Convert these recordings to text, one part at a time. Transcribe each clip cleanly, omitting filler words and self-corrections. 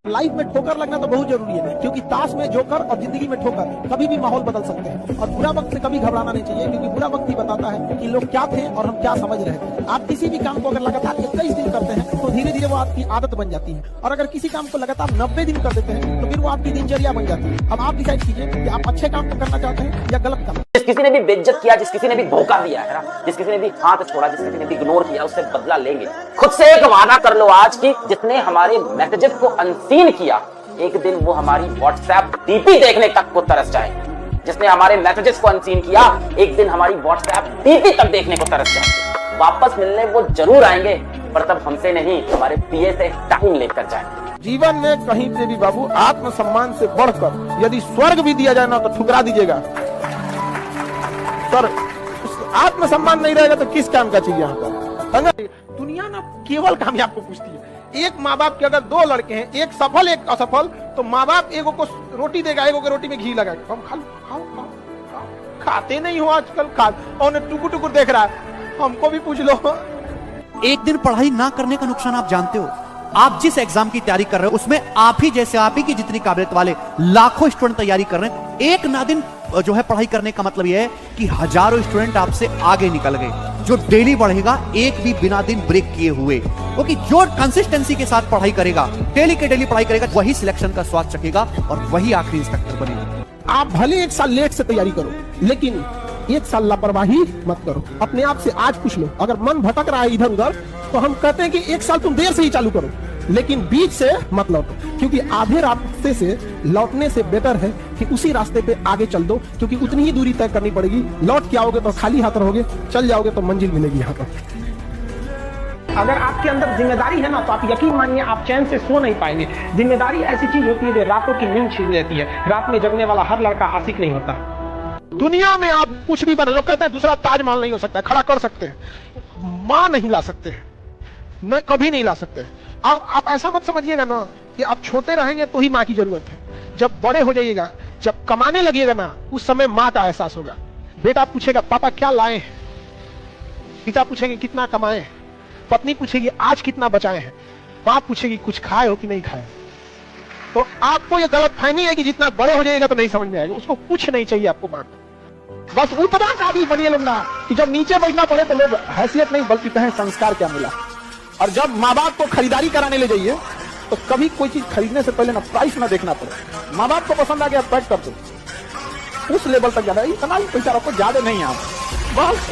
Life में ठोकर लगना तो बहुत जरूरी है, क्योंकि ताश में जोकर और जिंदगी में ठोकर कभी भी माहौल बदल सकते हैं। और बुरा वक्त से कभी घबराना नहीं चाहिए, क्योंकि बुरा वक्त ही बताता है कि लोग क्या थे और हम क्या समझ रहे थे। आप किसी भी काम को अगर लगातार 21 दिन करते हैं तो धीरे धीरे वो आपकी आदत बन जाती है, और अगर किसी काम को लगातार 90 दिन कर देते हैं तो फिर वो आपकी दिनचर्या बन जाती है। अब आप डिसाइड कीजिए कि आप अच्छे काम को करना चाहते हैं या गलत काम। जिस किसी ने भी बेइज्जत किया, जिस किसी ने भी धोखा दिया है ना, जिस किसी ने भी हाथ छोड़ा, जिस किसी ने भी इग्नोर किया, उससे बदला लेंगे। खुद से एक वादा कर लो आज की, जिसने हमारे मैसेजेस को अनसीन किया, एक दिन वो हमारी व्हाट्सएप डीपी देखने तक को तरस जाए। जिसने हमारे मैसेजेस को अनसीन किया, एक दिन हमारी व्हाट्सएप डीपी तक देखने को तरस जाए। वापस मिलने वो जरूर आएंगे, पर तब हमसे नहीं, हमारे पीए से टाइम लेकर जाएंगे। जीवन में कहीं पे भी बाबू आत्मसम्मान से बढ़कर यदि स्वर्ग भी दिया जाए ना तो ठुकरा दीजिएगा। सर आत्मसम्मान नहीं रहेगा तो किस काम का चाहिए यहाँ पर? दुनिया ना केवल कामयाब को पूछती है। एक माँ बाप के अगर 2 लड़के हैं, एक सफल एक असफल, तो माँ बाप एगो को रोटी देगा, एगो के रोटी में घी लगाएगा। हम खाओ खाते नहीं हो आजकल, खा और टुकुर टुकुर देख रहा है। हमको भी पूछ लो। एक दिन पढ़ाई ना करने का नुकसान आप जानते हो। आप जिस एग्जाम की तैयारी कर रहे हो उसमें आप ही की जितनी काबिलियत वाले लाखों स्टूडेंट तैयारी कर रहे हैं। एक ना दिन जो है पढ़ाई करने का मतलब यह है कि हजारों स्टूडेंट आपसे आगे निकल गए। जो डेली बढ़ेगा, एक भी बिना दिन ब्रेक किए हुए, क्योंकि जो कंसिस्टेंसी के साथ पढ़ाई करेगा, डेली के डेली पढ़ाई करेगा, वही सिलेक्शन का स्वाद चखेगा और वही आखिरी इंस्पेक्टर बनेगा। आप भले 1 साल लेट से तैयारी करो, लेकिन 1 साल लापरवाही मत करो। अपने आप से आज पूछ लो, अगर मन भटक रहा है इधर उधर, तो हम कहते हैं कि 1 साल तुम देर से ही चालू करो, लेकिन बीच से मत लौटो, क्योंकि आधे रास्ते से लौटने से बेटर है कि उसी रास्ते पे आगे चल दो, क्योंकि उतनी ही दूरी तय करनी पड़ेगी। लौट के आओगे तो खाली हाथ रहोगे, चल जाओगे तो मंजिल मिलेगी यहाँ पर। अगर आपके अंदर जिम्मेदारी है ना, तो आप यकीन मानिए आप चैन से सो नहीं पाएंगे। जिम्मेदारी ऐसी चीज होती है जो रातों की नींद छीन लेती है। रात में जगने वाला हर लड़का आशिक नहीं होता। दुनिया में आप कुछ भी बना, लोग कहते हैं दूसरा ताजमहल नहीं हो सकता, खड़ा कर सकते हैं, माँ नहीं ला सकते, न कभी नहीं ला सकते। आप ऐसा मत समझिएगा ना कि आप छोटे रहेंगे तो ही माँ की जरूरत है। जब बड़े हो जाइएगा, जब कमाने लगिएगा ना, उस समय माँ का एहसास होगा। बेटा पूछेगा पापा क्या लाए हैं, पिता पूछेंगे कितना कमाए, पत्नी पूछेगी आज कितना बचाए हैं, माँ पूछेगी कुछ खाए हो कि नहीं खाए। तो आपको ये गलतफहमी है कि जितना बड़े हो जाएगा तो नहीं समझ में आएगा। उसको कुछ नहीं चाहिए आपको माँ को, बस उतना काबिल बनिए लोग ना कि जब नीचे बैठना पड़े तो लोग हैसियत नहीं बल्कि कहें संस्कार क्या मिला। और जब माँ बाप को खरीदारी कराने ले जाइए तो कभी कोई चीज खरीदने से पहले ना प्राइस ना देखना पड़े। माँ बाप को पसंद आ गया पैक कर दो, उस लेवल तक जाना है। इतना ही पैसा रखो, ज्यादा नहीं आप बस।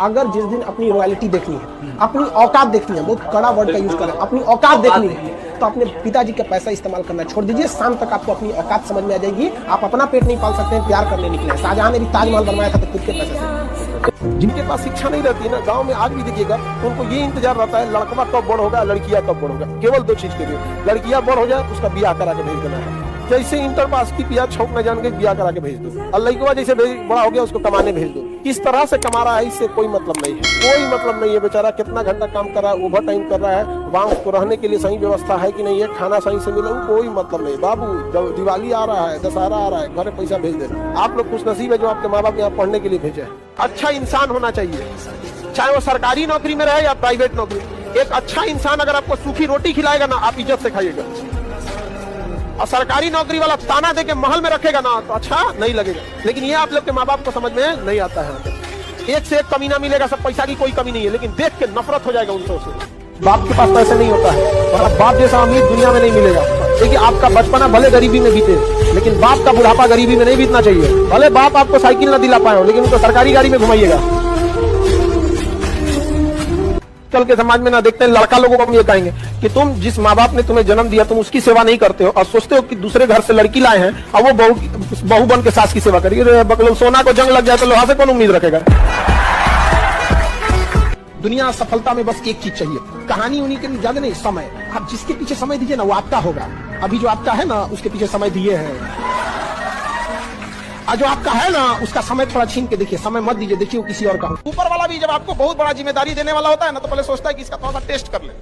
अगर जिस दिन अपनी रॉयल्टी देखनी है, अपनी औकात देखनी है, बहुत कड़ा वर्ड का यूज करें, अपनी औकात देखनी है, तो अपने पिताजी का पैसा इस्तेमाल करना छोड़ दीजिए। शाम तक आपको अपनी औकात समझ में आ जाएगी। आप अपना पेट नहीं पाल सकते हैं, प्यार करने निकले। शाहजहां ने भी ताजमहल बनवाया था तो खुद के पैसे से। जिनके पास शिक्षा नहीं रहती है ना, गांव में आज भी देखिएगा, उनको ये इंतजार रहता है लड़का कब बड़ होगा, लड़कियां कब बड़ होगा। केवल 2 चीज के लिए, लड़कियां बड़ हो जाए उसका ब्याह करा के भेज देना है। जैसे इंटर पास की पिया छौक न जान के ब्याह करा के भेज दो, और लड़का जैसे बड़ा हो गया उसको कमाने भेज दो। किस तरह से कमा रहा है इससे कोई मतलब नहीं है, कोई मतलब नहीं है। बेचारा कितना घंटा काम कर रहा है, ओवर टाइम कर रहा है, वहाँ उसको रहने के लिए सही व्यवस्था है कि नहीं है, खाना सही से मिले, कोई मतलब नहीं। बाबू जब दिवाली आ रहा है, दशहरा आ रहा है, घर पैसा भेज देना। आप लोग खुशनसीब है जो आपके माँ बाप यहाँ पढ़ने के लिए भेजे। अच्छा इंसान होना चाहिए, चाहे वो सरकारी नौकरी में रहे या प्राइवेट नौकरी। एक अच्छा इंसान अगर आपको सूखी रोटी खिलाएगा ना, आप इज्जत से खाइएगा। और सरकारी नौकरी वाला ताना दे के महल में रखेगा ना, तो अच्छा नहीं लगेगा। लेकिन ये आप लोग के माँ बाप को समझ में नहीं आता है। एक से एक कमीना मिलेगा, सब पैसा की कोई कमी नहीं है, लेकिन देख के नफरत हो जाएगा उनसे। बाप के पास पैसे नहीं होता है, और बाप जैसा अमीर दुनिया में नहीं मिलेगा। देखिए आपका बचपना भले गरीबी में बीते, लेकिन बाप का बुढ़ापा गरीबी में नहीं बीतना चाहिए। भले बाप आपको साइकिल न दिला पाए, लेकिन उनको सरकारी गाड़ी में घुमाइएगा। कल के समाज में ना देखते हैं, लड़का लोगों को हम ये कहेंगे कि तुम जिस माँ बाप ने तुम्हें जन्म दिया, तुम उसकी सेवा नहीं करते हो, और सोचते हो कि दूसरे घर से लड़की लाए हैं और वो बहू बन के सास की सेवा करेगी। सोना को जंग लग जाए तो लोहा से कौन उम्मीद रखेगा। दुनिया सफलता में बस एक चीज चाहिए, कहानी उन्हीं के लिए ज्यादा नहीं, समय। आप जिसके पीछे समय दीजिए ना, वो आपका होगा। अभी जो आपका है ना, उसके पीछे समय दिए है, और जो आपका है ना, उसका समय थोड़ा छीन के देखिए। समय मत दीजिए, देखिए वो किसी और का हो। ऊपर वाला भी जब आपको बहुत बड़ा जिम्मेदारी देने वाला होता है ना, तो पहले सोचता है कि इसका थोड़ा सा टेस्ट कर ले।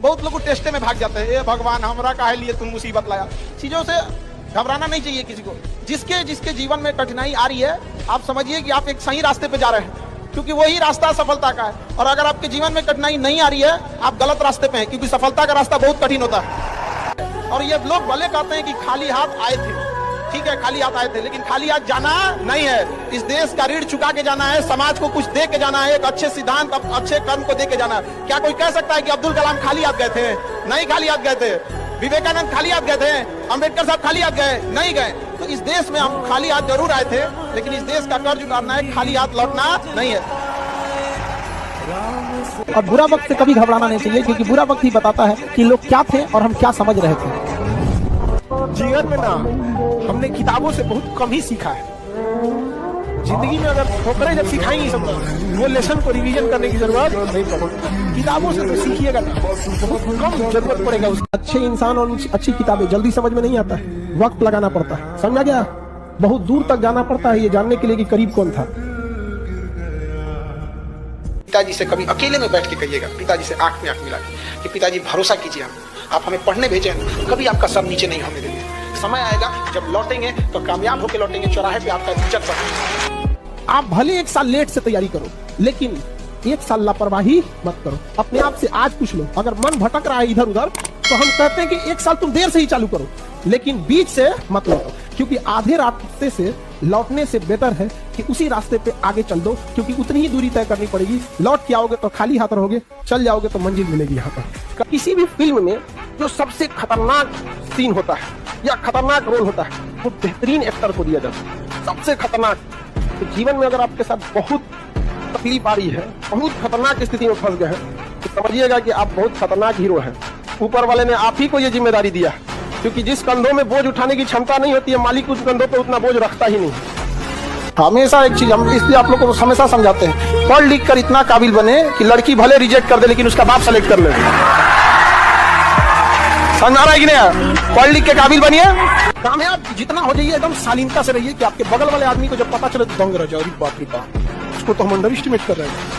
बहुत लोग टेस्टे में भाग जाते हैं। ए भगवान, हमरा काहे लिए तुम मुसीबत लाया। चीजों से घबराना नहीं चाहिए किसी को। जिसके जीवन में कठिनाई आ रही है, आप समझिए कि आप एक सही रास्ते पे जा रहे हैं, क्योंकि वही रास्ता सफलता का है। और अगर आपके जीवन में कठिनाई नहीं आ रही है, आप गलत रास्ते पे हैं, क्योंकि सफलता का रास्ता बहुत कठिन होता है। और ये लोग भले कहते हैं कि खाली हाथ आए थे, ठीक है खाली हाथ आए थे, लेकिन खाली हाथ जाना नहीं है। इस देश का ऋण चुका के जाना है, समाज को कुछ दे के जाना है, एक अच्छे सिद्धांत अच्छे कर्म को दे के जाना है। क्या कोई कह सकता है कि अब्दुल कलाम खाली हाथ गए थे? नहीं खाली हाथ गए थे। विवेकानंद खाली हाथ गए थे? अंबेडकर साहब खाली हाथ गए? नहीं गए। तो इस देश में हम खाली हाथ जरूर आए थे, लेकिन इस देश का कर्ज उतारना है, खाली हाथ लौटना नहीं है। और बुरा वक्त से कभी घबराना नहीं चाहिए, क्योंकि बुरा वक्त ही बताता है कि लोग क्या थे और हम क्या समझ रहे थे। जीवन में ना हमने किताबों से बहुत कम ही सीखा है। जिंदगी में अगर ठोकरें जब सिखाएंगी सब, वो लेसन को रिवीजन करने की जरूरत नहीं पड़ेगी। किताबों से तो सीखिएगा ना, बहुत कम जरूरत पड़ेगा उसकी। अच्छे इंसान और अच्छी किताबें जल्दी समझ में नहीं आता है, वक्त लगाना पड़ता है। समझा गया? बहुत दूर तक जाना पड़ता है ये जानने के लिए कि करीब कौन था। पिताजी से कभी अकेले में बैठ के कहिएगा, पिताजी से आंख में आंख मिला कि पिताजी भरोसा कीजिए, आप हमें पढ़ने भेजे हैं, कभी आपका सर नीचे नहीं होने देंगे। समय आएगा जब लौटेंगे तो कामयाब होकर लौटेंगे, चौराहे पे आपका इज्जत बढ़ेगा। आप भले 1 साल लेट से तैयारी करो, लेकिन 1 साल लापरवाही मत करो। अपने आप से आज पूछ लो, अगर मन भटक रहा है इधर उधर, तो हम कहते हैं कि 1 साल तुम देर से ही चालू करो, लेकिन बीच से मत लौटो, क्योंकि आधे रास्ते से लौटने से बेटर है कि उसी रास्ते पे आगे चल दो, क्योंकि उतनी ही दूरी तय करनी पड़ेगी। लौट के आओगे तो खाली हाथ रहोगे, चल जाओगे तो मंजिल मिलेगी यहाँ पर। किसी भी फिल्म में जो सबसे खतरनाक सीन होता है या खतरनाक रोल होता है, वो बेहतरीन एक्टर को दिया जाता है, सबसे खतरनाक। तो जीवन में अगर आपके साथ बहुत तकलीफ आ रही है, बहुत खतरनाक स्थिति में फंस गए हैं, तो समझिएगा कि आप बहुत खतरनाक हीरो हैं। ऊपर वाले ने आप ही को ये जिम्मेदारी दिया, क्योंकि जिस कंधों में बोझ उठाने की क्षमता नहीं होती है, मालिक उस कंधों पे उतना बोझ रखता ही नहीं। हमेशा एक चीज हम इसलिए आप लोग को हमेशा समझाते हैं, पढ़ लिख कर इतना काबिल बने कि लड़की भले रिजेक्ट कर दे लेकिन उसका बाप सेलेक्ट कर ले। समझ आ रहा है कि नहीं? पढ़ लिख के काबिल बनिए, कामयाब जितना हो जाइए, एकदम शालीनता से रहिए कि आपके बगल वाले आदमी को जब पता चले तो दंग रह जाओ, बाप रे बाप, उसको तो हम अंडर एस्टिमेट कर रहे हैं।